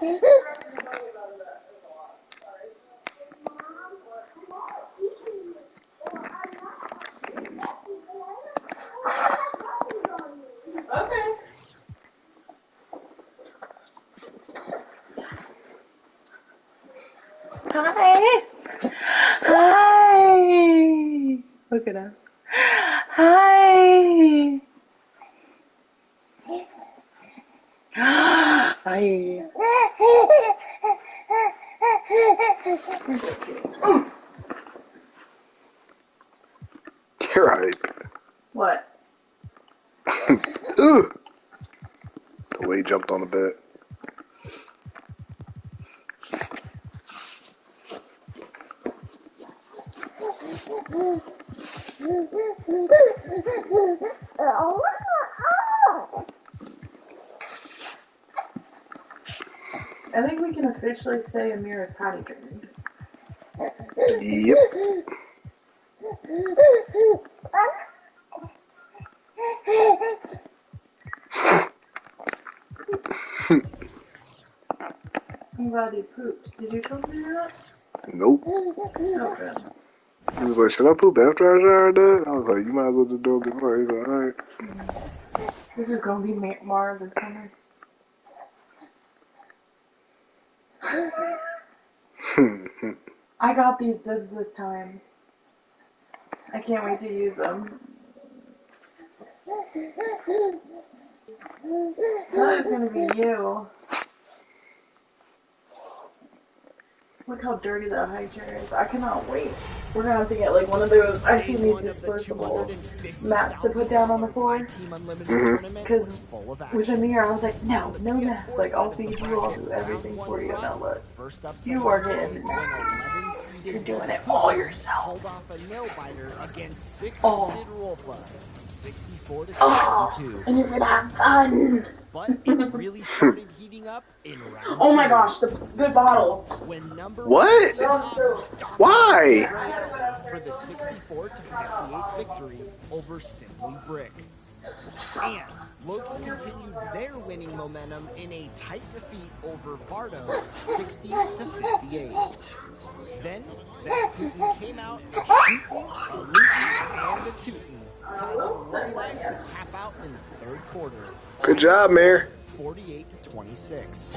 Okay. Hi. Hi. Look at him. Hi. Hi. You're right. What? Ugh. The way he jumped on the bed. I think we can officially say Amir is potty trained. Yep. I'm glad he pooped. Did you tell me that? Nope. Oh, good. He was like, should I poop after I showered that? I was like, you might as well just do it before. He's like, alright. This is gonna be Mara this summer. I got these bibs this time. I can't wait to use them. That is gonna be you. Look how dirty that high chair is. I cannot wait. We're gonna have to get like one of those. I've seen these dispersible mats to put down on the floor. Because with Amir, I was like, no mats. Like, I'll feed you, I'll do everything for you. Now look, you are getting messy. You're doing it all yourself. Oh, and you're gonna have fun. But it really started heating up in round 2. Oh my gosh, the bottles. When number what? Why? For the 64 to 58 victory over Simply Brick. And Loki continued their winning momentum in a tight defeat over Vardo, 60 to 58. Then Vesputin came out shooting, a looting, and a tooting, causing Low Life to tap out in the third quarter. Good job, Mayor. 48 to 26.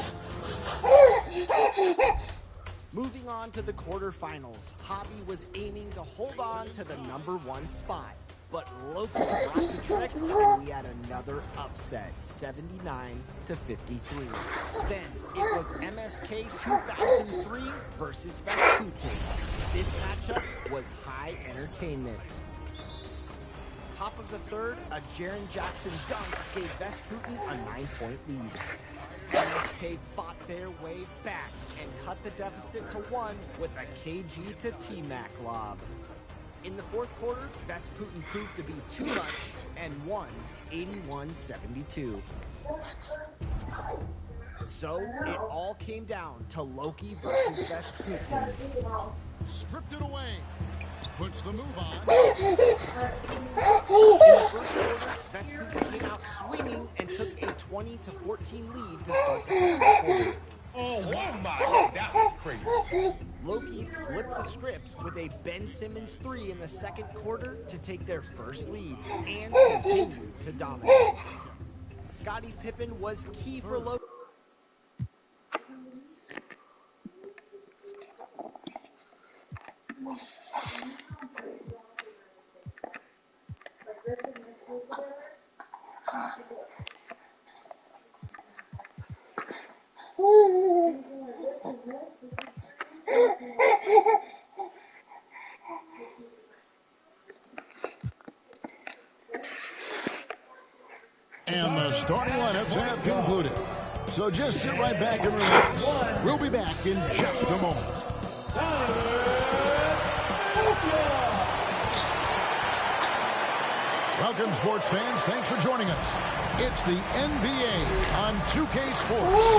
Moving on to the quarterfinals, Hobby was aiming to hold on to the #1 spot, but Loki brought the tricks and we had another upset, 79 to 53. Then it was MSK 2003 versus Vesputin. This matchup was high entertainment. Top of the third, a Jaren Jackson dunk gave Vesputin a 9-point lead. MSK fought their way back and cut the deficit to 1 with a KG to T-Mac lob. In the fourth quarter, Vesputin proved to be too much and won 81-72. So it all came down to Loki versus Vesputin. Stripped it away. Puts the move on. In the first quarter, Vesputin came out swinging and took a 20-14 lead to start the second quarter. Oh my, that was crazy. Loki flipped the script with a Ben Simmons 3 in the second quarter to take their first lead and continue to dominate. Scottie Pippen was key for Loki. And the starting lineups have concluded. So just sit right back and relax. We'll be back in just a moment. Welcome, sports fans. Thanks for joining us. It's the NBA on 2K Sports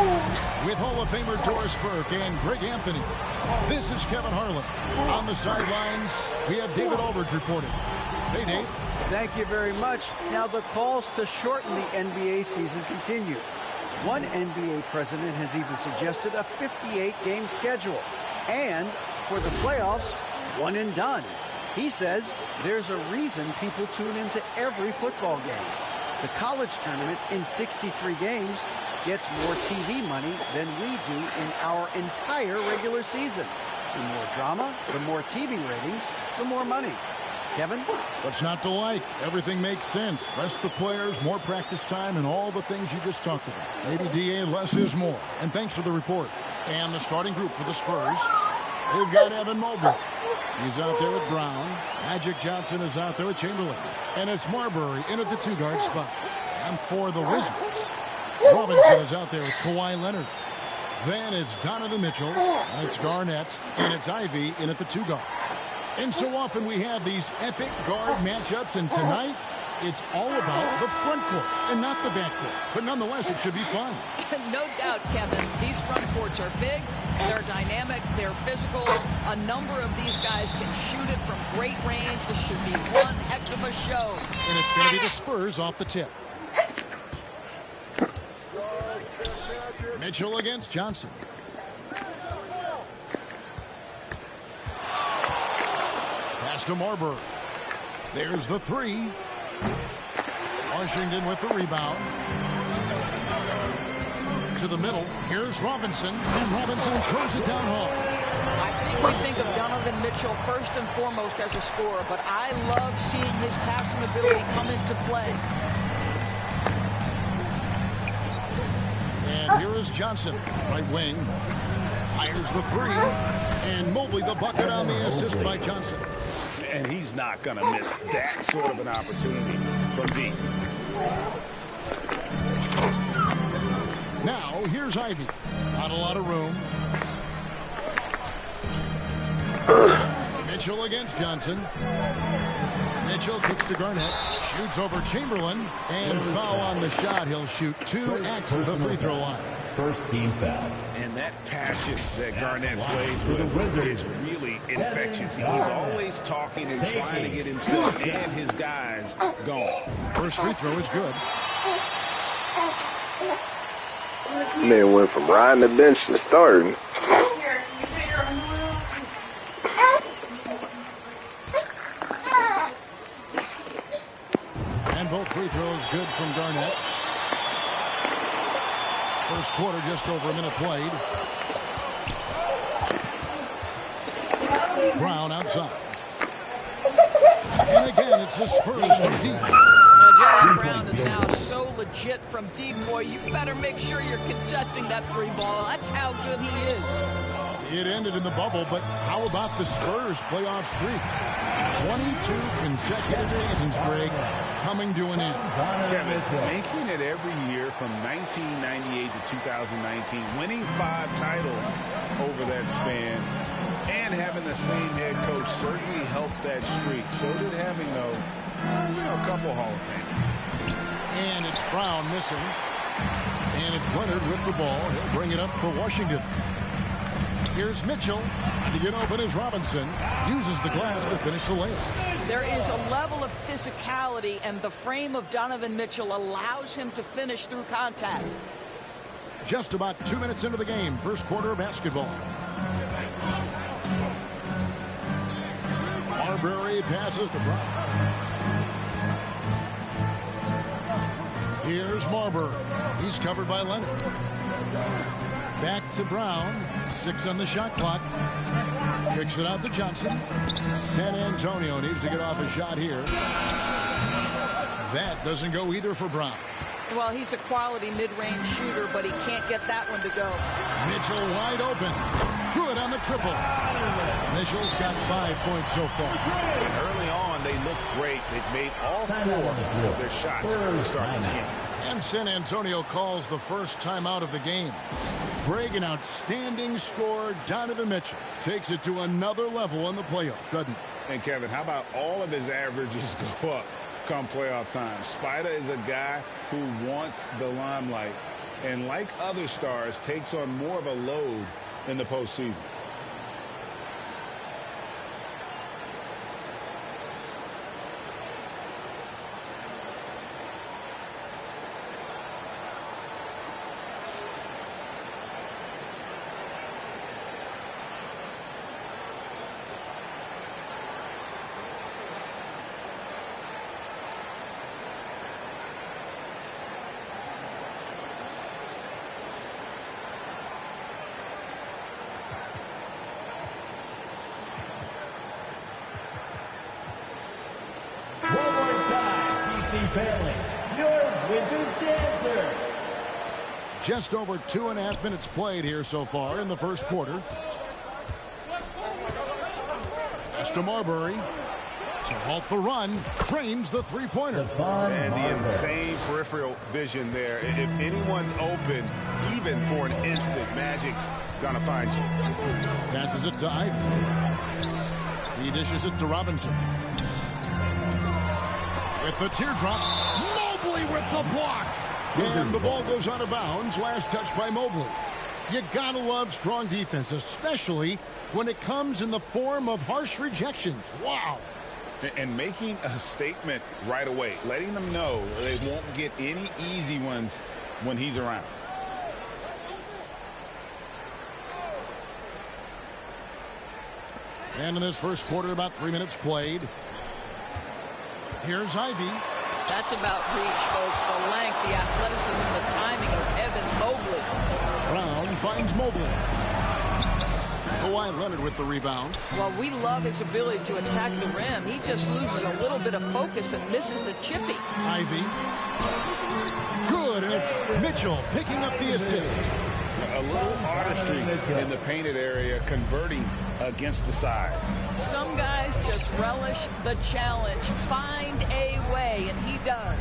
with Hall of Famer Doris Burke and Greg Anthony. This is Kevin Harlan. On the sidelines, we have David Aldridge reporting. Hey, Dave. Thank you very much. Now, the calls to shorten the NBA season continue. One NBA president has even suggested a 58-game schedule. And for the playoffs, one and done. He says there's a reason people tune into every football game. The college tournament in 63 games gets more TV money than we do in our entire regular season. The more drama, the more TV ratings, the more money. Kevin? What's not to like? Everything makes sense. Rest the players, more practice time, and all the things you just talked about. Maybe DA, less is more. And thanks for the report. And the starting group for the Spurs. They've got Evan Mobley. He's out there with Brown. Magic Johnson is out there with Chamberlain. And it's Marbury in at the two-guard spot. And for the Wizards, Robinson is out there with Kawhi Leonard. Then it's Donovan Mitchell, and it's Garnett, and it's Ivy in at the two-guard. And so often we have these epic guard matchups, and tonight it's all about the front courts and not the back court. But nonetheless, it should be fun. No doubt, Kevin. These front courts are big, they're dynamic, they're physical. A number of these guys can shoot it from great range. This should be one heck of a show. And it's going to be the Spurs off the tip. Mitchell against Johnson. Pass to Marbury. There's the three. Washington with the rebound. To the middle. Here's Robinson. And Robinson throws it down home. I think we think of Donovan Mitchell first and foremost as a scorer, but I love seeing his passing ability come into play. And here is Johnson, right wing. Fires the three. And Mobley the bucket on the assist by Johnson. And he's not going to miss that sort of an opportunity from deep. Now, here's Ivy. Not a lot of room. Mitchell against Johnson. Mitchell kicks to Garnett. Shoots over Chamberlain. And foul on the shot. He'll shoot two at the free throw line. First team foul. And that passion that Garnett plays with is really infectious. He's always talking and trying to get himself and his guys going. First free throw is good. Man went from riding the bench to starting. And both free throws good from Garnett. First quarter, just over a minute played. Brown outside. And again, it's the Spurs from deep. Jaylen Brown is now so legit from deep, boy. You better make sure you're contesting that three ball. That's how good he is. It ended in the bubble, but how about the Spurs playoff streak? 22 consecutive seasons, Greg, coming to an end. Kevin, making it every year from 1998 to 2019, winning 5 titles over that span, and having the same head coach certainly helped that streak. So did having, though, a couple Hall of Fame. And it's Brown missing. And it's Leonard with the ball. He'll bring it up for Washington. Here's Mitchell. To get open is Robinson. Uses the glass to finish the layup. There is a level of physicality, and the frame of Donovan Mitchell allows him to finish through contact. Just about 2 minutes into the game. First quarter of basketball. Marbury passes to Brown. Here's Marbury. He's covered by Leonard. Back to Brown. 6 on the shot clock. Kicks it out to Johnson. San Antonio needs to get off a shot here. That doesn't go either for Brown. Well, he's a quality mid-range shooter, but he can't get that one to go. Mitchell wide open. Good on the triple. Mitchell's got 5 points so far. And early on, they looked great. They've made all 4 of their shots to start this game. And San Antonio calls the first timeout of the game. Greg, an outstanding scorer, Donovan Mitchell, takes it to another level in the playoffs, doesn't he? And Kevin, how about all of his averages go up come playoff time? Spider is a guy who wants the limelight, and like other stars, takes on more of a load in the postseason. family, your Wizards dancer. Just over 2.5 minutes played here so far in the first quarter. Pass to Marbury. To halt the run, trains the three-pointer. And the insane peripheral vision there. If anyone's open, even for an instant, Magic's gonna find you. Passes it to Ivy. He dishes it to Robinson. With the teardrop, Mobley with the block. And the ball goes out of bounds. Last touch by Mobley. You gotta love strong defense, especially when it comes in the form of harsh rejections. Wow. And making a statement right away, letting them know they won't get any easy ones when he's around. And in this first quarter, about 3 minutes played. Here's Ivy. That's about reach, folks. The length, the athleticism, the timing of Evan Mobley. Brown finds Mobley. Kawhi Leonard with the rebound. Well, we love his ability to attack the rim. He just loses a little bit of focus and misses the chippy. Ivy. Good, and it's Mitchell picking up the assist. A little artistry in the painted area, converting against the size. Some guys just relish the challenge. Find a way, and he does.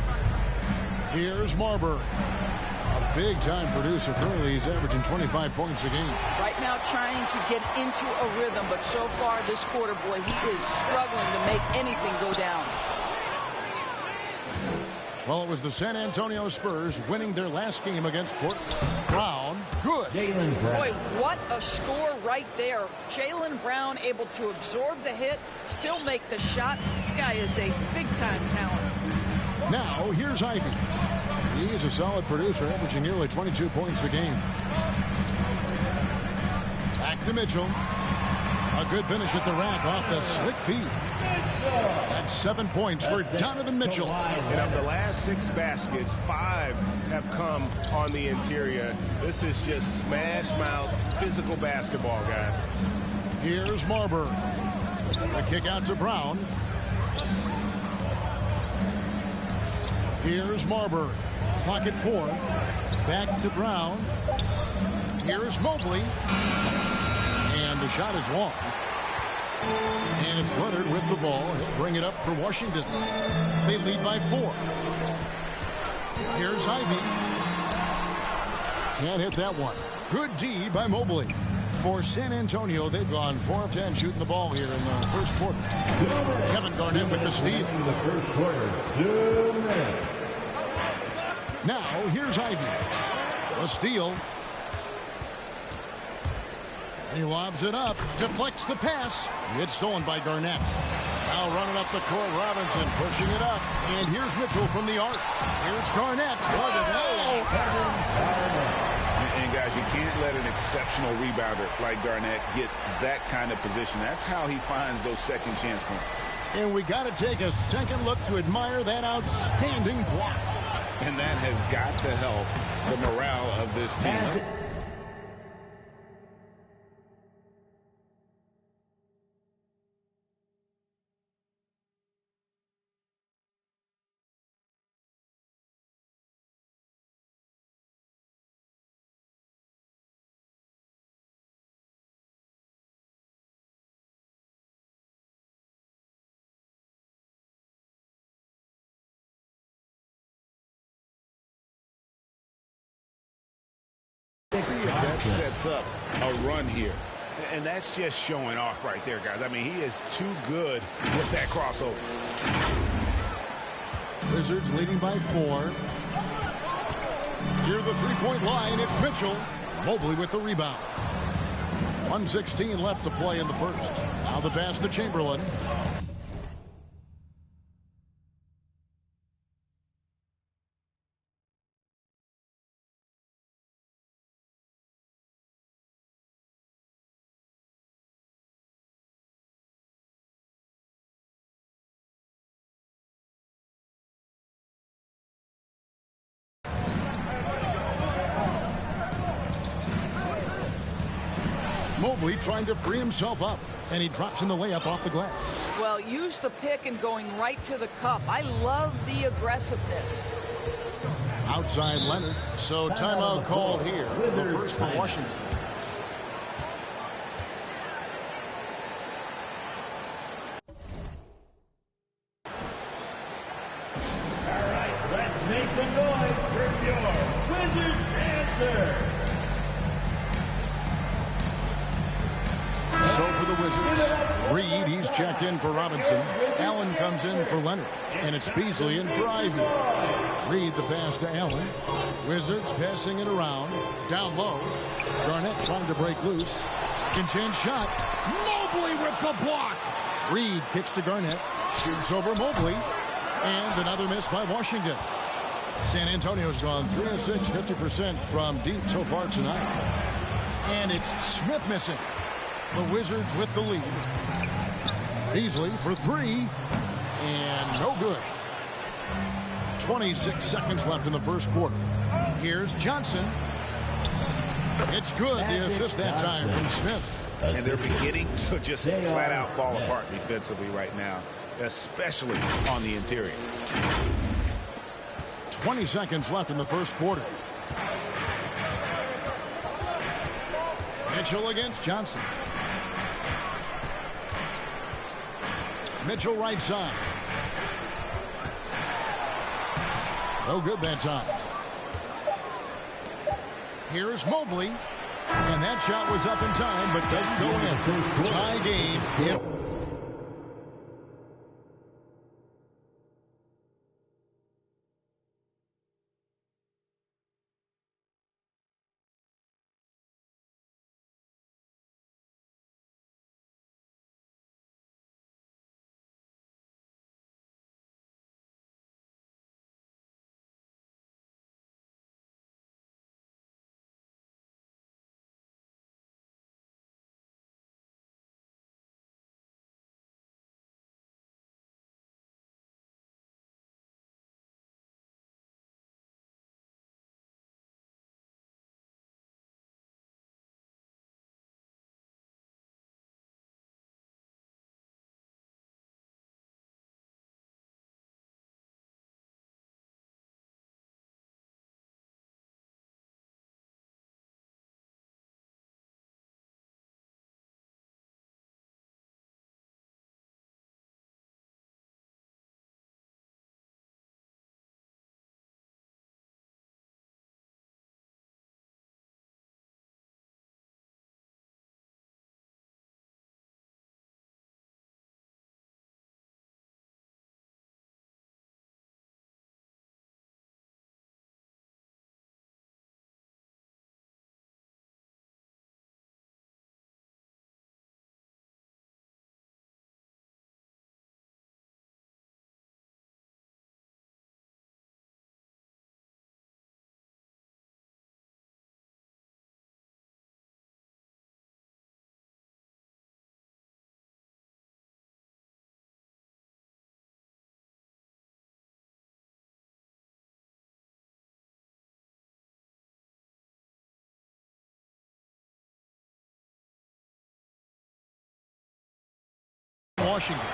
Here's Marbury. A big-time producer. Currently, he's averaging 25 points a game. Right now trying to get into a rhythm, but so far this quarter, boy, he is struggling to make anything go down. Well, it was the San Antonio Spurs winning their last game against Portland. Brown, good. Jaylen Brown. Boy, what a score right there. Jaylen Brown able to absorb the hit, still make the shot. This guy is a big-time talent. Now, here's Ivy. He is a solid producer, averaging nearly 22 points a game. Back to Mitchell. A good finish at the rack off the slick feed. That's 7 points for Donovan Mitchell. And of the last 6 baskets, 5 have come on the interior. This is just smash mouth physical basketball, guys. Here's Marbury. The kick out to Brown. Here's Marbury. Clock at 4. Back to Brown. Here's Mobley. And the shot is long. And it's Leonard with the ball. He'll bring it up for Washington. They lead by 4. Here's Ivy. Can't hit that one. Good D by Mobley. For San Antonio, they've gone 4 of 10 shooting the ball here in the first quarter. Kevin Garnett with the steal. In the first quarter, 2 minutes. Now, here's Ivy. A steal. He lobs it up, deflects the pass. It's stolen by Garnett. Now running up the court, Robinson pushing it up. And here's Mitchell from the arc. Here's Garnett. And guys, you can't let an exceptional rebounder like Garnett get that kind of position. That's how he finds those second chance points. And we got to take a second look to admire that outstanding block. And that has got to help the morale of this team. See if that sets up a run here. And that's just showing off right there, guys. I mean, he is too good with that crossover. Wizards leading by 4. Near the three-point line, it's Mitchell. Mobley with the rebound. 1:16 left to play in the first. Now the pass to Chamberlain. Mobley trying to free himself up. And he drops in the layup off the glass. Well, use the pick and going right to the cup. I love the aggressiveness. Outside Leonard. So timeout called here. The first for Washington. All right, let's make some noise for your Wizards answer. So for the Wizards, Reed, he's checked in for Robinson. Allen comes in for Leonard. And it's Beasley in for Ivy. Reed the pass to Allen. Wizards passing it around. Down low. Garnett trying to break loose. Second chance shot. Mobley with the block. Reed kicks to Garnett. Shoots over Mobley. And another miss by Washington. San Antonio's gone 3 of 6, 50% from deep so far tonight. And it's Smith missing. The Wizards with the lead. Beasley for 3. And no good. 26 seconds left in the first quarter. Here's Johnson. It's good. The assist that time from Smith. And they're beginning to just flat out fall apart defensively right now, especially on the interior. 20 seconds left in the first quarter. Mitchell against Johnson. Mitchell right side. No good that time. Here's Mobley. And that shot was up in time, but doesn't go in. Tie game. Yep. Washington.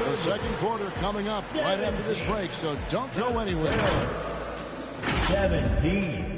The second quarter coming up right after this break, so don't go anywhere. 17.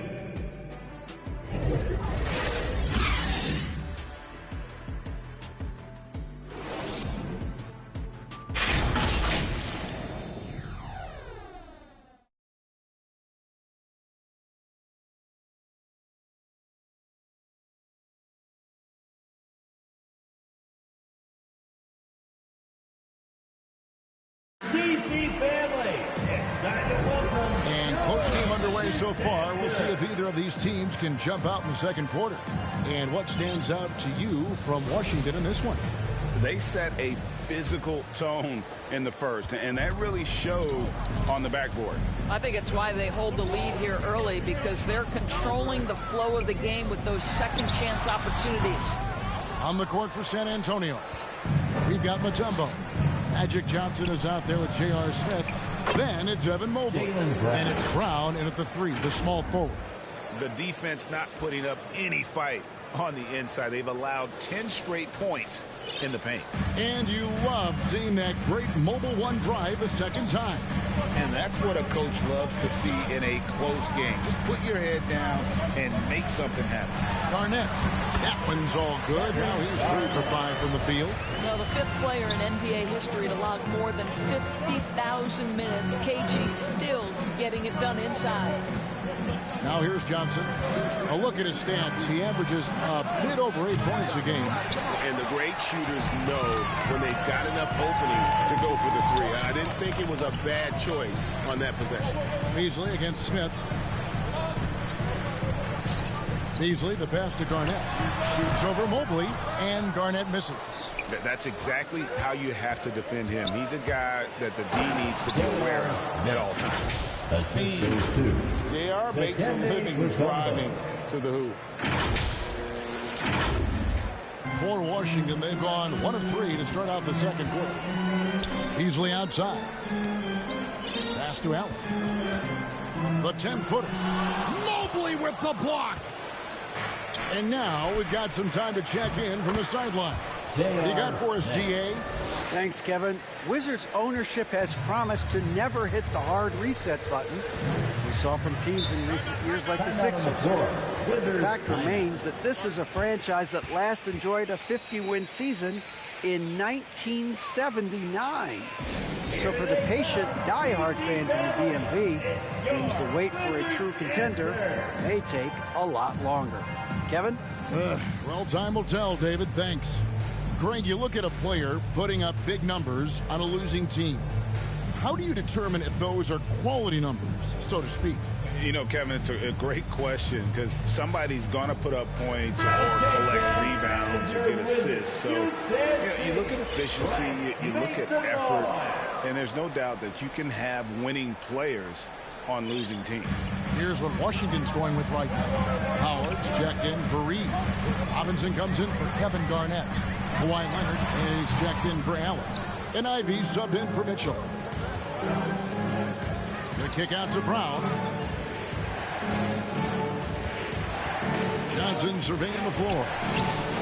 DC family, it's time to welcome. And close game underway so far. We'll see if either of these teams can jump out in the second quarter. And what stands out to you from Washington in this one? They set a physical tone in the first, and that really showed on the backboard. I think it's why they hold the lead here early, because they're controlling the flow of the game with those second chance opportunities. On the court for San Antonio, we've got Mutombo. Magic Johnson is out there with J.R. Smith. Then it's Evan Mobley. And it's Brown in at the 3, the small forward. The defense not putting up any fight on the inside. They've allowed 10 straight points in the paint. And you love seeing that great mobile one drive a second time. And that's what a coach loves to see in a close game. Just put your head down and make something happen. Garnett, that one's all good. Now he's 3 for 5 from the field. Well, the 5th player in NBA history to log more than 50,000 minutes. KG still getting it done inside. Now here's Johnson. A look at his stats. He averages a bit over 8 points a game. And the great shooters know when they've got enough opening to go for the three. I didn't think it was a bad choice on that possession. Beasley against Smith. Beasley, the pass to Garnett. Shoots over Mobley, and Garnett misses. That's exactly how you have to defend him. He's a guy that the D needs to be aware of at all times. Assist goes to JR makes a living driving to the hoop. For Washington, they've gone 1 of 3 to start out the second quarter. Beasley outside. Pass to Allen. The 10-footer. Mobley with the block. And now we've got some time to check in from the sideline. You got for us, DA? Thanks, Kevin. Wizards ownership has promised to never hit the hard reset button we saw from teams in recent years like the Sixers. The fact remains that this is a franchise that last enjoyed a 50-win season in 1979. So for the patient, diehard fans in the DMV, seems the wait for a true contender may take a lot longer. Kevin? Well, time will tell, David. Thanks. Greg, you look at a player putting up big numbers on a losing team. How do you determine if those are quality numbers, so to speak? You know, Kevin, it's a great question because somebody's going to put up points or collect rebounds or get assists. So you look at efficiency, you look at effort, and there's no doubt that you can have winning players on losing teams. Here's what Washington's going with right now. Howard's checked in for Reed. Robinson comes in for Kevin Garnett. Kawhi Leonard is checked in for Allen. And Ivy subbed in for Mitchell. The kick out to Brown. Johnson surveying the floor.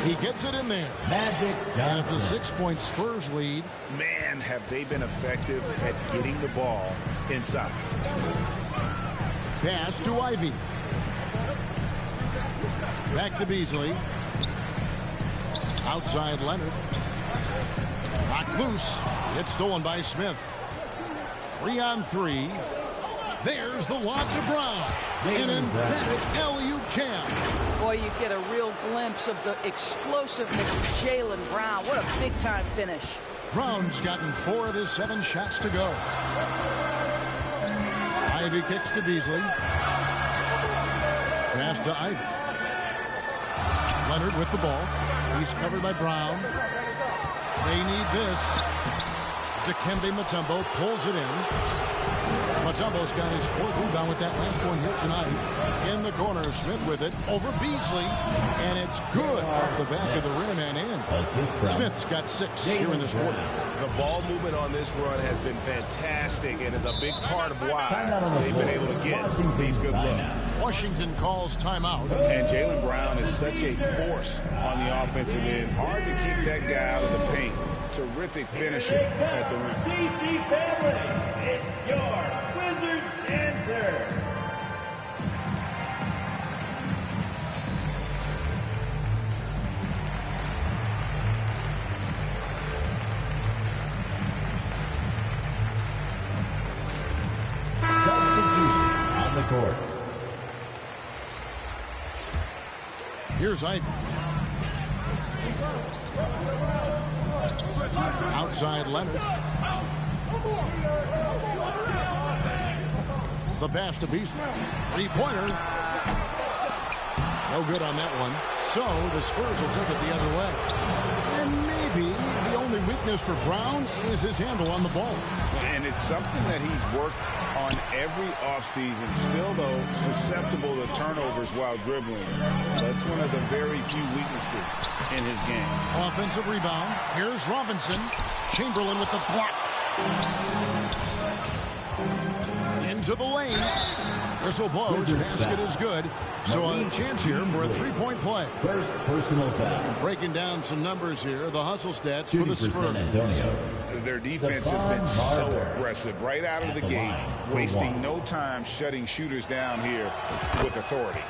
He gets it in there. Magic Johnson. And it's a 6-point Spurs lead. Man, have they been effective at getting the ball inside. Pass to Ivy. Back to Beasley. Outside Leonard. Knocked loose. It's stolen by Smith. 3-on-3. There's the lob to Brown. An emphatic LU jam. Boy, you get a real glimpse of the explosiveness of Jaylen Brown. What a big-time finish. Brown's gotten 4 of his 7 shots to go. Ivy kicks to Beasley. Pass to Ivy. Leonard with the ball. He's covered by Brown. They need this. Dikembe Mutombo pulls it in. Mutombo's got his 4th rebound with that last one here tonight. In the corner, Smith with it over Beasley. And it's good off the back of the rim and in. Smith's got 6 here in this quarter. The ball movement on this run has been fantastic and is a big part of why they've been able to get these good looks. Washington calls timeout. And Jaylen Brown is such a force on the offensive end. Hard to keep that guy out of the paint. Terrific finisher at the rim. DC family, it's your Wizards answer. Substitution on the court. Here's Ivy. Outside Leonard. The pass to Beasley. 3-pointer. No good on that one. So the Spurs will take it the other way. And maybe the only weakness for Brown is his handle on the ball. And it's something that he's worked on every offseason. Still, though, susceptible to turnovers while dribbling. That's one of the very few weaknesses in his game. Offensive rebound. Here's Robinson. Chamberlain with the block. Into the lane. Whistle blows. Basket is good. So a chance here for a three-point play. First personal foul. Breaking down some numbers here. The hustle stats for the Spurs. Their defense has been so aggressive right out of the gate, wasting no time shutting shooters down here with authority.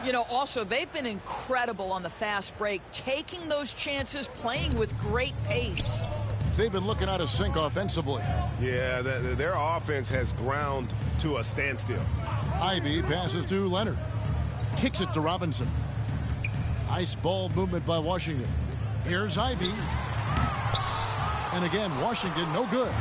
You know, also, they've been incredible on the fast break, taking those chances, playing with great pace. They've been looking out of sync offensively. Yeah, their offense has ground to a standstill. Ivy passes to Leonard. Kicks it to Robinson. Nice ball movement by Washington. Here's Ivy. And again, Washington, no good.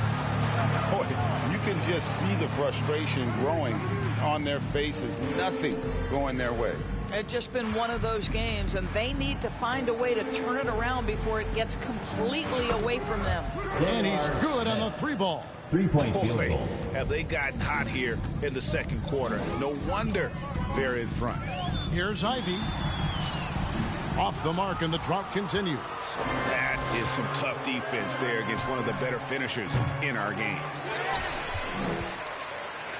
Boy, you can just see the frustration growing on their faces. Nothing going their way. It's just been one of those games, and they need to find a way to turn it around before it gets completely away from them. And he's good on the three ball. 3-point field goal. Have they gotten hot here in the second quarter? No wonder they're in front. Here's Ivy. Off the mark, and the drought continues. That is some tough defense there against one of the better finishers in our game.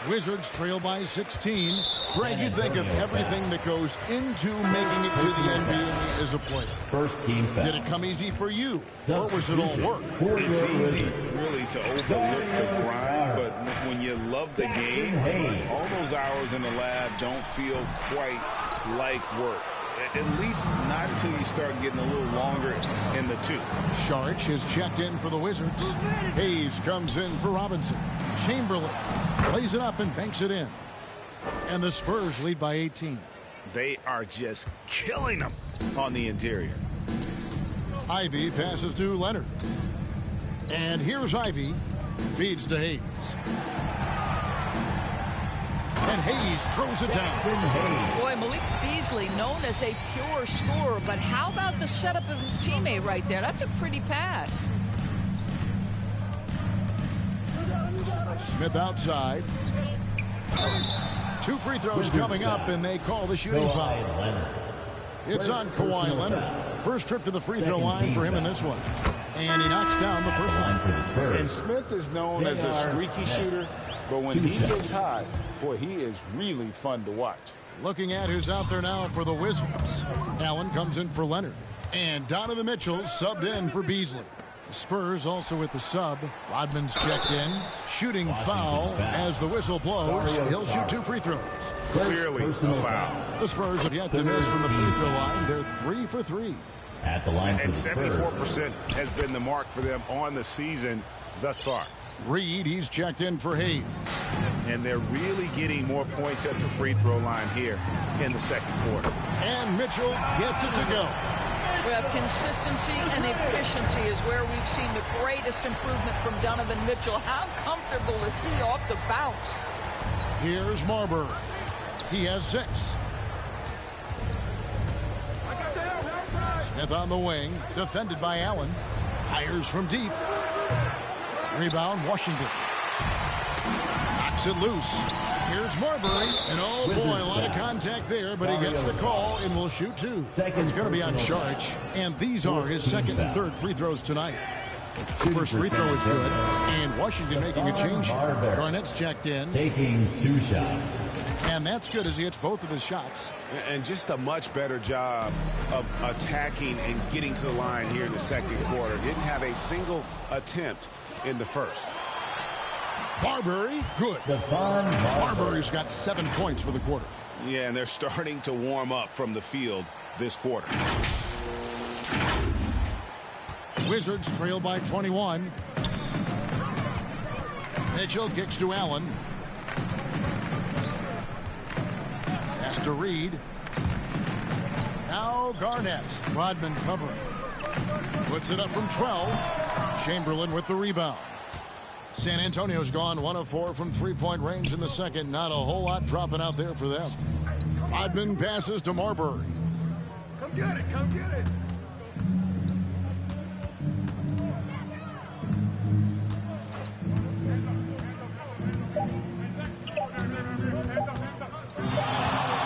Wizards trail by 16. Greg, you think of everything that goes into making it to the NBA as a player. First team foul. Did it come easy for you, or was it all work? It's easy, really, to overlook the grind, but when you love the game, all those hours in the lab don't feel quite like work. At least not until you start getting a little longer in the tooth. Sharch is checked in for the Wizards. Hayes comes in for Robinson. Chamberlain plays it up and banks it in. And the Spurs lead by 18. They are just killing them on the interior. Ivy passes to Leonard. And here's Ivy. Feeds to Hayes. And Hayes throws it down. Boy, Malik Beasley, known as a pure scorer, but how about the setup of his teammate right there? That's a pretty pass. Smith outside. 2 free throws coming up, and they call the shooting foul. It's on Kawhi Leonard. First trip to the free throw line for him in this one. And he knocks down the first one. And Smith is known as a streaky shooter, but when he gets hot, boy, he is really fun to watch. Looking at who's out there now for the Wizards. Allen comes in for Leonard. And Donovan Mitchell subbed in for Beasley. The Spurs also with the sub. Rodman's checked in. Shooting foul as the whistle blows. He'll shoot 2 free throws. Clearly a foul. The Spurs have yet to miss from the free throw line. They're 3 for 3. At the line for and the Spurs. 74% has been the mark for them on the season thus far. Reed, he's checked in for Hayes. And they're really getting more points at the free throw line here in the second quarter. And Mitchell gets it to go. Well, consistency and efficiency is where we've seen the greatest improvement from Donovan Mitchell. How comfortable is he off the bounce? Here's Marbury. He has 6. Smith on the wing, defended by Allen. Fires from deep. Rebound, Washington. Knocks it loose. Here's Marbury. And oh boy, a lot of contact there, but he gets the call and will shoot 2. It's going to be on Sharch. And these are his second and third free throws tonight. First free throw is good. And Washington making a change here. Garnett's checked in. Taking 2 shots. And that's good as he hits both of his shots. And just a much better job of attacking and getting to the line here in the second quarter. Didn't have a single attempt in the first. Marbury, good. Marbury's got 7 points for the quarter. Yeah, and they're starting to warm up from the field this quarter. Wizards trail by 21. Mitchell kicks to Allen. Pass to Reed. Now Garnett. Rodman covering. Puts it up from 12. Chamberlain with the rebound. San Antonio's gone 1 of 4 from 3-point range in the second. Not a whole lot dropping out there for them. Rodman passes to Marbury. Come get it, come get it.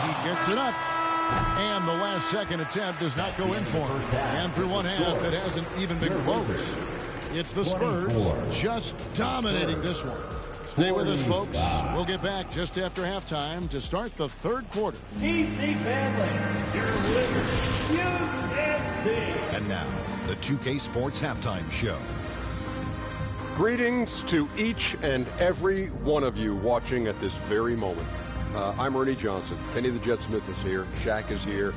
He gets it up. And the last second attempt does not go in for him. And through one half, it hasn't even been close. It's the Spurs just dominating this one. Stay with us, folks. We'll get back just after halftime to start the third quarter. DC family, your Wizards, USC. And now, the 2K Sports Halftime Show. Greetings to each and every one of you watching at this very moment. I'm Ernie Johnson. Kenny the Jet Smith is here. Shaq is here.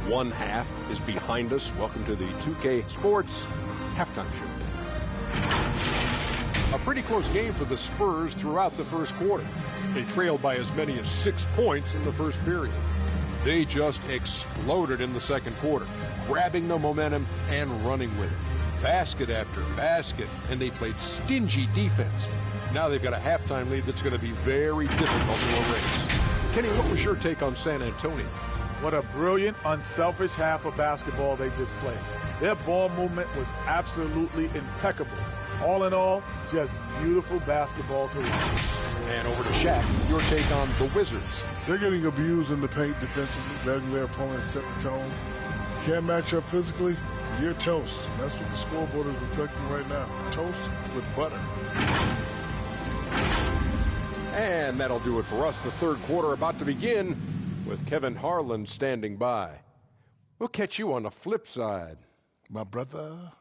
One half is behind us. Welcome to the 2K Sports Halftime Show. A pretty close game for the Spurs throughout the first quarter. They trailed by as many as 6 points in the first period. They just exploded in the second quarter, grabbing the momentum and running with it. Basket after basket, and they played stingy defense. Now they've got a halftime lead that's going to be very difficult to erase. Kenny, what was your take on San Antonio? What a brilliant, unselfish half of basketball they just played. Their ball movement was absolutely impeccable. All in all, just beautiful basketball to watch. And over to Shaq, your take on the Wizards. They're getting abused in the paint defensively, letting their opponents set the tone. Can't match up physically, you're toast. That's what the scoreboard is reflecting right now. Toast with butter. And that'll do it for us. The third quarter about to begin with Kevin Harlan standing by. We'll catch you on the flip side. My brother.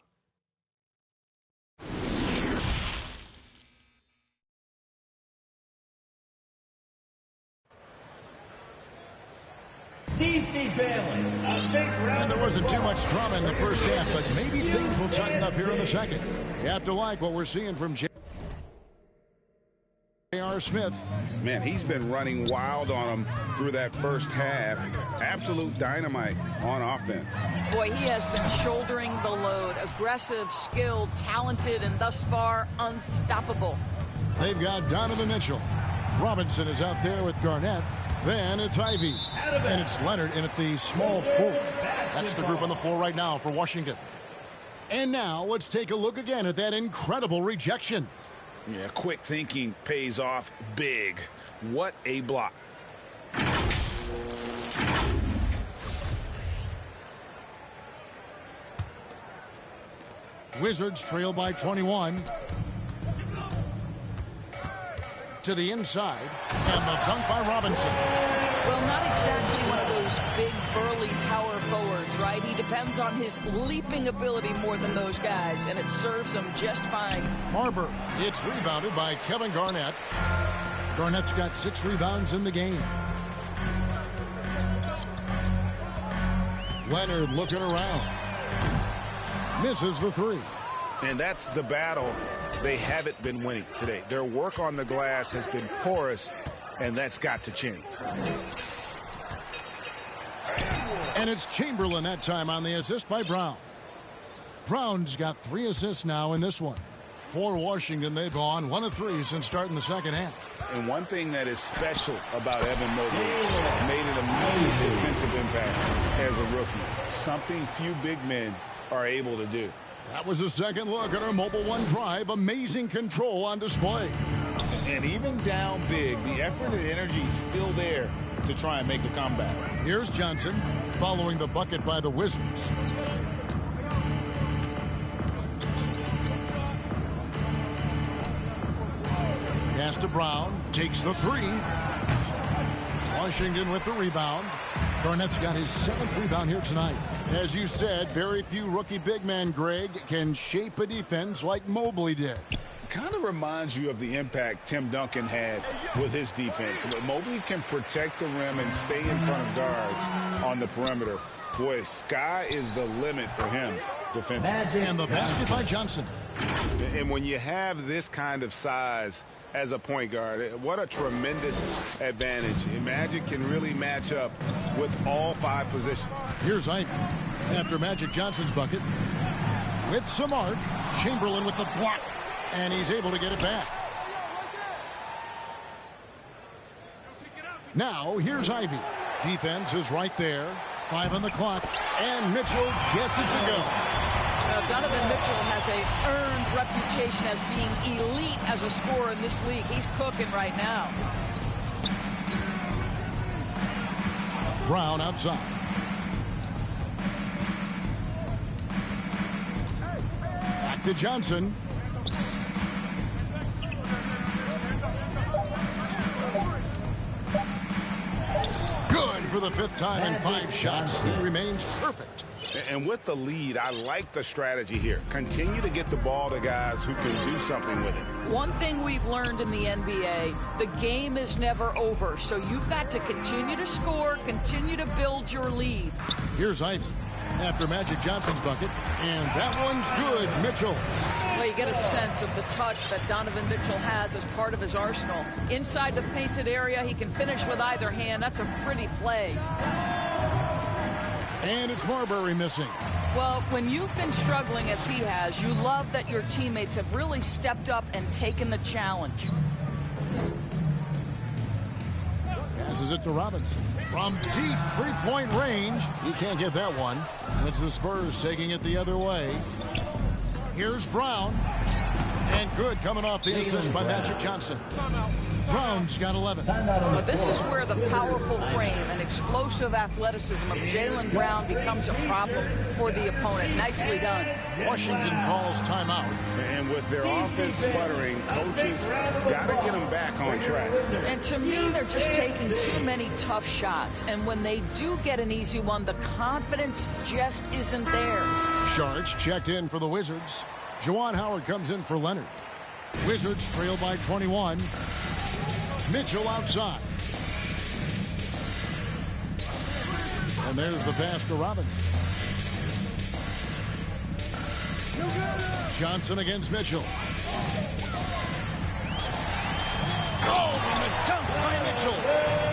DC family, a big round. And there wasn't too much drama in the first half, but maybe things will tighten up here in the second. You have to like what we're seeing from Yr Smith. Man, he's been running wild on him through that first half. Absolute dynamite on offense. Boy, he has been shouldering the load. Aggressive, skilled, talented, and thus far unstoppable. They've got Donovan Mitchell. Robinson is out there with Garnett. Then it's Ivy. And it's Leonard in at the small forward. That's the group on the floor right now for Washington. And now let's take a look again at that incredible rejection. Yeah, quick thinking pays off big. What a block. Wizards trail by 21. To the inside, and the dunk by Robinson. Well, not exactly one of those big, burly power forwards, right? He depends on his leaping ability more than those guys, and it serves him just fine. Barber, it's rebounded by Kevin Garnett. Garnett's got 6 rebounds in the game. Leonard looking around. Misses the 3. And that's the battle they haven't been winning today. Their work on the glass has been porous, and that's got to change. And it's Chamberlain that time on the assist by Brown. Brown's got 3 assists now in this one. For Washington, they've gone 1 of 3 since starting the second half. And one thing that is special about Evan Mobley, made an immediate defensive impact as a rookie. Something few big men are able to do. That was a second look at our Mobile One drive. Amazing control on display. And even down big, the effort and energy is still there to try and make a comeback. Here's Johnson following the bucket by the Wizards. Pass to Brown, takes the 3. Washington with the rebound. Garnett's got his 7th rebound here tonight. As you said, very few rookie big men, Greg, can shape a defense like Mobley did. Kind of reminds you of the impact Tim Duncan had with his defense. But Mobley can protect the rim and stay in front of guards on the perimeter. Boy, sky is the limit for him defensively. And the basket by Johnson. And when you have this kind of size as a point guard, what a tremendous advantage. Magic can really match up with all 5 positions. Here's Ivy after Magic Johnson's bucket. With some arc, Chamberlain with the block, and he's able to get it back. Now, here's Ivy. Defense is right there. 5 on the clock, and Mitchell gets it to go. Donovan Mitchell has an earned reputation as being elite as a scorer in this league. He's cooking right now. Brown outside. Back to Johnson. for the 5th time in 5 shots. He remains perfect. And with the lead, I like the strategy here. Continue to get the ball to guys who can do something with it. One thing we've learned in the NBA, the game is never over. So you've got to continue to score, continue to build your lead. Here's Ivy after Magic Johnson's bucket. And that one's good, Mitchell. Well, you get a sense of the touch that Donovan Mitchell has as part of his arsenal. Inside the painted area, he can finish with either hand. That's a pretty play. And it's Marbury missing. Well, when you've been struggling as he has, you love that your teammates have really stepped up and taken the challenge. Passes it to Robinson. From deep three-point range. He can't get that one. And it's the Spurs taking it the other way. Here's Brown. And good coming off the assist by Magic Johnson. Brown's got 11. But this is where the powerful frame and explosive athleticism of Jaylen Brown becomes a problem for the opponent. Nicely done. Washington calls timeout. And with their offense sputtering, coaches got to get them back on track. And to me, they're just taking too many tough shots. And when they do get an easy one, the confidence just isn't there. Sharks checked in for the Wizards. Juwan Howard comes in for Leonard. Wizards trail by 21. Mitchell outside. And there's the pass to Robinson. Johnson against Mitchell. Oh, and the dunk by Mitchell.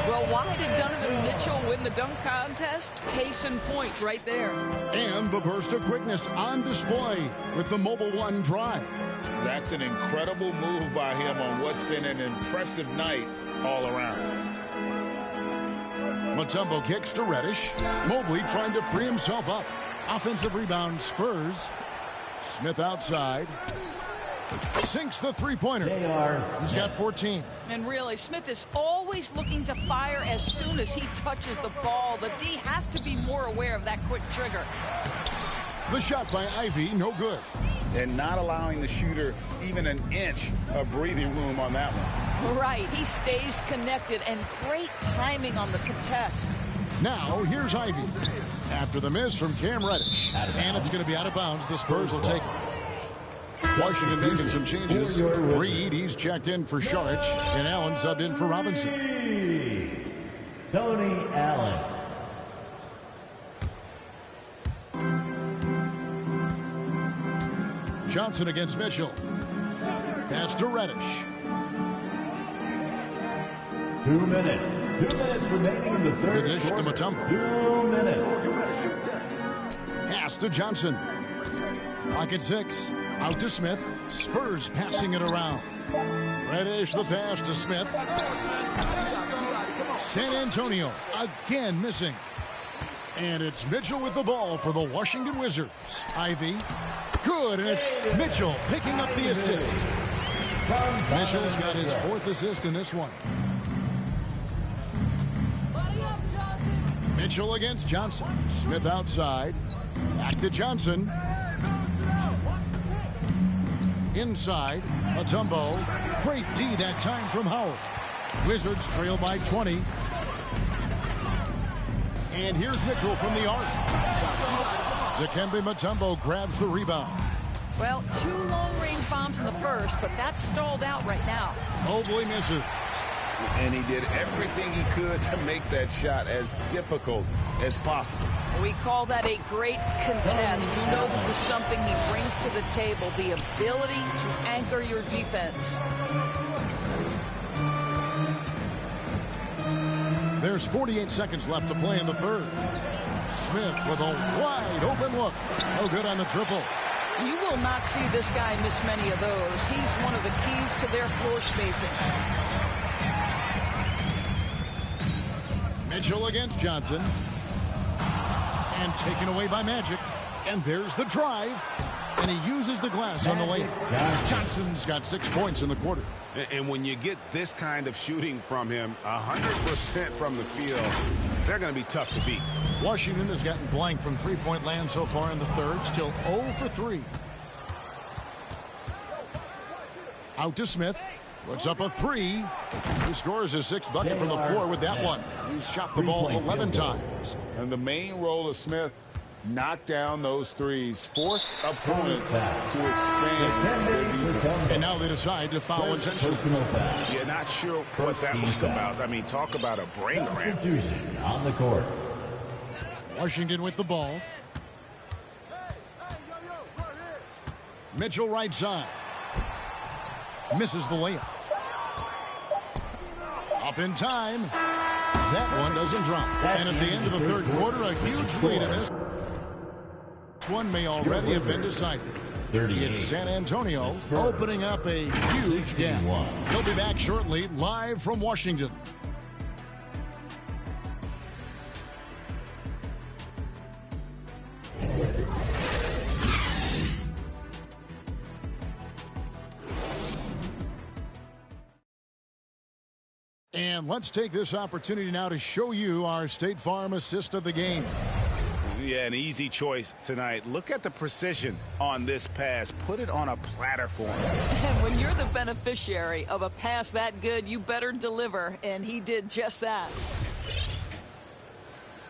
Well, why did Donovan Mitchell win the dunk contest? Case in point right there. And the burst of quickness on display with the Mobile One drive. That's an incredible move by him on what's been an impressive night all around. Mutombo kicks to Reddish. Mobley trying to free himself up. Offensive rebound, Spurs. Smith outside. Sinks the three-pointer. He's got 14. And really, Smith is always looking to fire as soon as he touches the ball. The D has to be more aware of that quick trigger. The shot by Ivy, no good. And not allowing the shooter even an inch of breathing room on that one. Right, he stays connected, and great timing on the contest. Now, here's Ivy. After the miss from Cam Reddish. And it's going to be out of bounds. The Spurs will take it. Washington making some changes. Reed, he's checked in for Sharich. And Allen subbed in for Robinson. Tony Allen. Johnson against Mitchell. Pass to Reddish. 2 minutes. 2 minutes remaining in the third. The dish to Mutombo. 2 minutes. Pass to Johnson. Pocket 6. Out to Smith. Spurs passing it around. Reddish the pass to Smith. San Antonio again missing. And it's Mitchell with the ball for the Washington Wizards. Ivy. Good, and it's Mitchell picking up the assist. Mitchell's got his 4th assist in this one. Mitchell against Johnson. Smith outside. Back to Johnson. Inside. Mutombo. Great D that time from Howard. Wizards trail by 20. And here's Mitchell from the arc. Dikembe Mutombo grabs the rebound. Well, 2 long-range bombs in the first, but that's stalled out right now. Mobley misses. And he did everything he could to make that shot as difficult as possible. We call that a great contest. You know this is something he brings to the table, the ability to anchor your defense. There's 48 seconds left to play in the third. Smith with a wide open look. No good on the triple. You will not see this guy miss many of those. He's one of the keys to their floor spacing. Mitchell against Johnson. And taken away by Magic. And there's the drive. And he uses the glass on the lane. Johnson's got 6 points in the quarter. And when you get this kind of shooting from him, 100% from the field, they're going to be tough to beat. Washington has gotten blank from three-point land so far in the third. Still 0 for 3. Out to Smith. Puts up a 3. He scores his 6th bucket from the floor with that one. He's shot the ball 11 times. And the main role of Smith, knock down those threes, force opponents to expand their defense. And now they decide to foul intentionally. Yeah, not sure what that was about. I mean, talk about a brain cramp. On the court. Washington with the ball. Mitchell right side. Misses the layup. Up in time. That one doesn't drop. And at the end of the third quarter, a huge lead in this. This one may already have been decided. It's San Antonio opening up a huge gap. He'll be back shortly, live from Washington. And let's take this opportunity now to show you our State Farm assist of the game. Yeah, an easy choice tonight. Look at the precision on this pass. Put it on a platter for him. And when you're the beneficiary of a pass that good, you better deliver, and he did just that.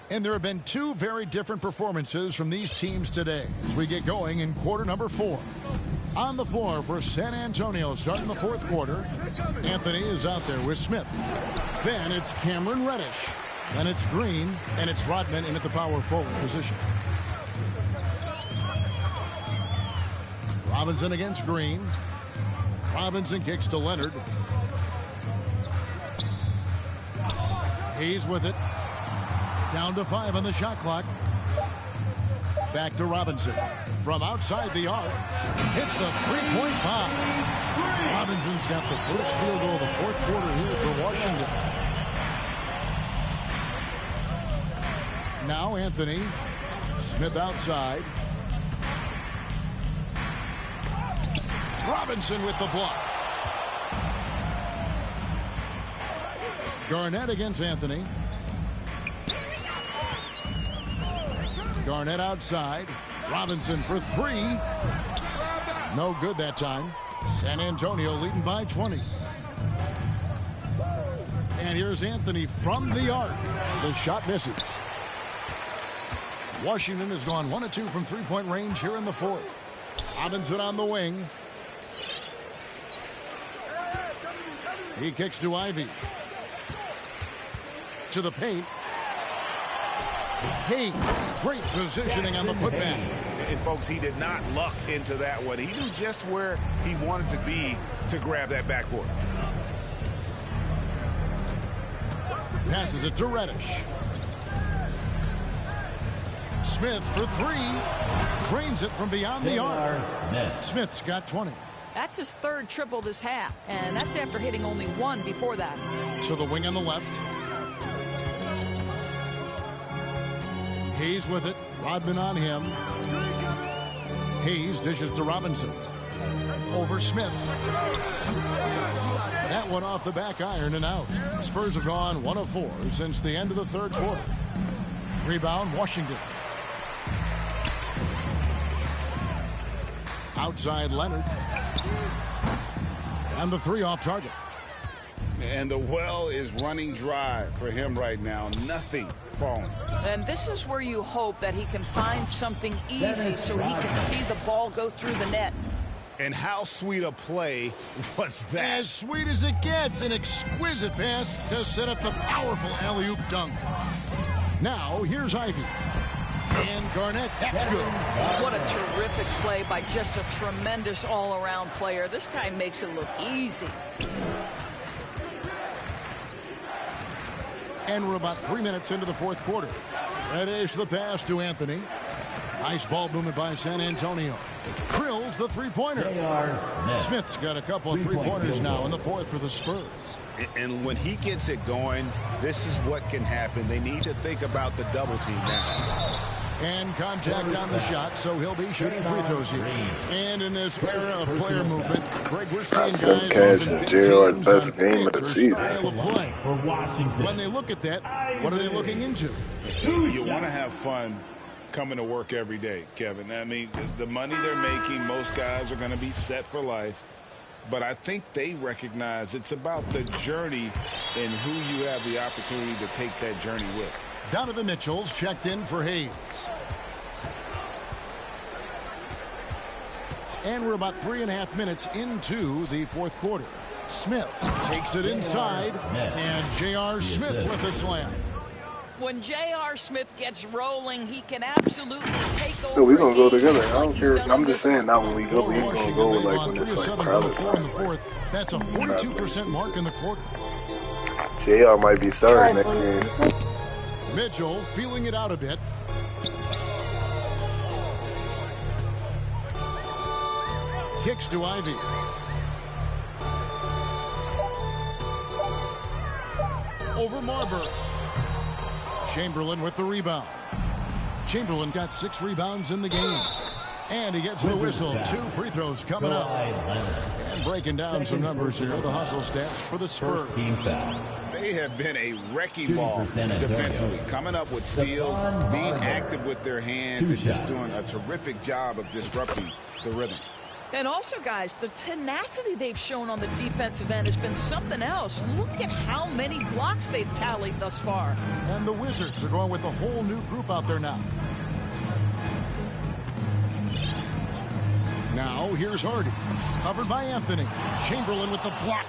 And there have been 2 very different performances from these teams today as we get going in quarter number 4. On the floor for San Antonio starting the 4th quarter. Anthony is out there with Smith. Then it's Cameron Reddish. Then it's Green, and it's Rodman in at the power forward position. Robinson against Green. Robinson kicks to Leonard. He's with it. Down to 5 on the shot clock. Back to Robinson. From outside the arc. Hits the 3.5. Robinson's got the first field goal of the 4th quarter here for Washington. Now Anthony. Smith outside. Robinson with the block. Garnett against Anthony. Garnett outside. Robinson for 3. No good that time. San Antonio leading by 20. And here's Anthony from the arc. The shot misses. Washington has gone 1 of 2 from 3-point range here in the 4th. Robinson on the wing. He kicks to Ivy. To the paint. Hayes, great positioning on the putback. And folks, he did not luck into that one. He knew just where he wanted to be to grab that backboard. Passes it to Reddish. Smith for 3. Drains it from beyond the arc. Smith's got 20. That's his 3rd triple this half, and that's after hitting only 1 before that. To the wing on the left. Hayes with it. Rodman on him. Hayes dishes to Robinson. Over Smith. That one off the back iron and out. Spurs have gone 1 of 4 since the end of the 3rd quarter. Rebound, Washington. Outside Leonard. And the 3 off target. And the well is running dry for him right now. Nothing falling. And this is where you hope that he can find something easy so he can see the ball go through the net. And how sweet a play was that? As sweet as it gets. An exquisite pass to set up the powerful alley-oop dunk. Now, here's Ivy. And Garnett, that's good. What a terrific play by just a tremendous all-around player. This guy makes it look easy. And we're about 3 minutes into the 4th quarter. Reddish the pass to Anthony. Nice ball movement by San Antonio. Drills the 3-pointer. Smith's got a couple of 3-pointers now in the 4th for the Spurs. And when he gets it going, this is what can happen. They need to think about the double team now. And contact on the shot, so he'll be shooting free throws here. And in this era of player movement, Greg, we're seeing guys catching J.R.'s best game of the season. When they look at that, what are they looking into? You want to have fun coming to work every day, Kevin. I mean, the money they're making, most guys are going to be set for life. but I think they recognize it's about the journey and who you have the opportunity to take that journey with. Donovan Mitchell's checked in for Hayes. And we're about 3.5 minutes into the fourth quarter. Smith takes it inside, and J.R. Smith with the slam. When J.R. Smith gets rolling, he can absolutely take over. So we're going to go together. I like don't care. I'm just saying, not when we go. We're going to go with like when it's like crowded time. That's a 42% mark in the quarter. JR might be starting next game. Mitchell feeling it out a bit. Kicks to Ivy. Over Marbury. Chamberlain with the rebound. Chamberlain got 6 rebounds in the game. And he gets the whistle. 2 free throws coming up. And breaking down some numbers here. The hustle stats for the Spurs. They have been a wrecking ball defensively, coming up with steals, being active with their hands, and just doing a terrific job of disrupting the rhythm. And also, guys, the tenacity they've shown on the defensive end has been something else. Look at how many blocks they've tallied thus far. And the Wizards are going with a whole new group out there now. Now, here's Hardy. Covered by Anthony. Chamberlain with the block.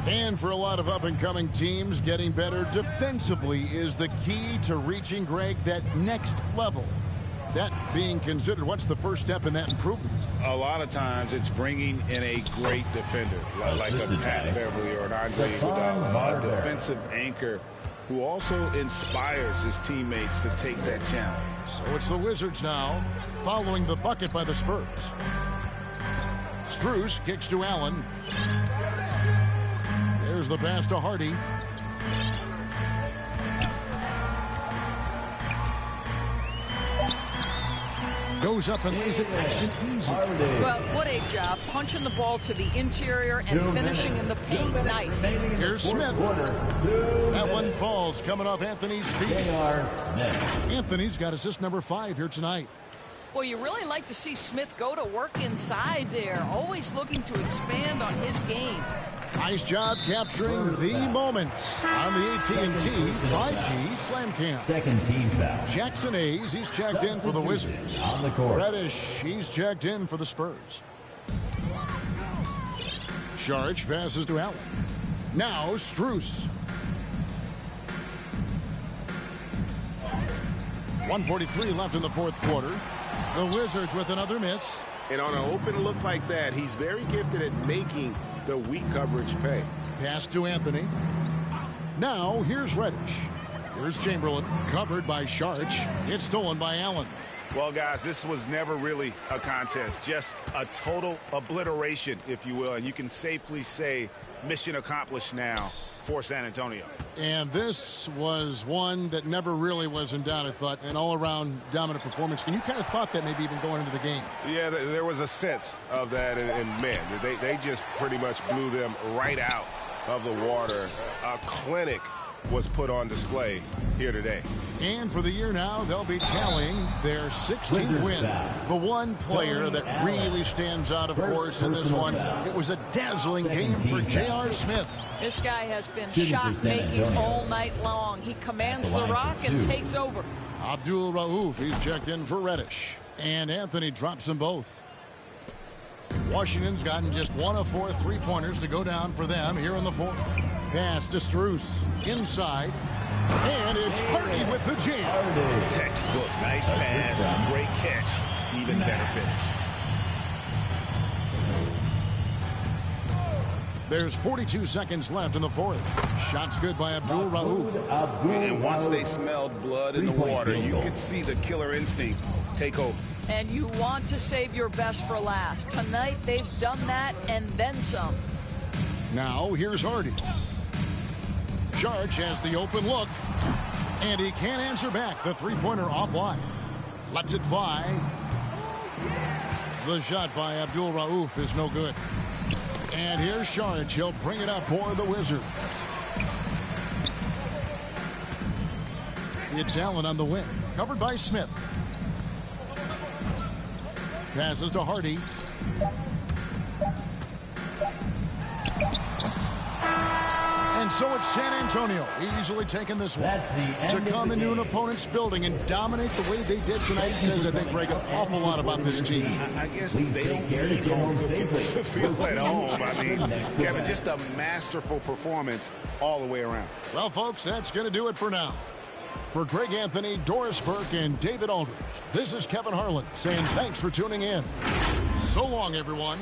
And for a lot of up-and-coming teams, getting better defensively is the key to reaching, Greg, that next level. That being considered, what's the first step in that improvement? A lot of times it's bringing in a great defender, like a Pat Beverly or an Andre Iguodala, a defensive anchor who also inspires his teammates to take that challenge. So it's the Wizards now, following the bucket by the Spurs. Strus kicks to Allen. There's the pass to Hardy. Goes up and lays it nice and easy. Well, what a job. Punching the ball to the interior and finishing in the paint. Nice. Here's Smith. That one falls, coming off Anthony's feet. Anthony's got assist number 5 here tonight. Well, you really like to see Smith go to work inside there. Always looking to expand on his game. Nice job capturing the moment on the AT&T 5G Slam Cam. Second team foul. Jackson Hayes, he's checked in for the Wizards. On the court. Reddish, he's checked in for the Spurs. Sharge passes to Allen. Now Strus. 1:43 left in the fourth quarter. The Wizards with another miss. And on an open look like that, he's very gifted at making the weak coverage pay. Pass to Anthony. Now here's Reddish. Here's Chamberlain, covered by Sharge. It's stolen by Allen. Well, guys, this was never really a contest, just a total obliteration, if you will. And you can safely say mission accomplished now for San Antonio. And this was one that never really was in doubt, I thought, an all-around dominant performance. And you kind of thought that maybe even going into the game. Yeah, there was a sense of that, and man, they just pretty much blew them right out of the water. A clinic was put on display here today. And for the year now, they'll be tallying their 16th win. The one player that really stands out, of course, in this one, it was a dazzling game for J.R. Smith. This guy has been shot-making all night long. He commands the rock and takes over. Abdul Rauf, he's checked in for Reddish. And Anthony drops them both. Washington's gotten just 1 of 4 three-pointers to go down for them here in the fourth. Pass to Strus. Inside. And it's Hardy with the jam. Textbook. Nice pass. Great catch. Even better finish. There's 42 seconds left in the fourth. Shots good by Abdul Rauf. And once they smelled blood in the water, you could see the killer instinct take over. And you want to save your best for last. Tonight, they've done that and then some. Now, here's Hardy. Sharge has the open look. And he can't answer back. The three-pointer offline. Lets it fly. The shot by Abdul Rauf is no good. And here's Sharge. He'll bring it up for the Wizards. It's Allen on the wing. Covered by Smith. Passes to Hardy. And so it's San Antonio easily taking this one. To come into an opponent's building and dominate the way they did tonight says, I think, Greg, an awful lot about this team. I guess they don't really call people to feel at home. I mean, Kevin, just a masterful performance all the way around. Well, folks, that's going to do it for now. For Greg Anthony, Doris Burke, and David Aldridge, this is Kevin Harlan saying thanks for tuning in. So long, everyone.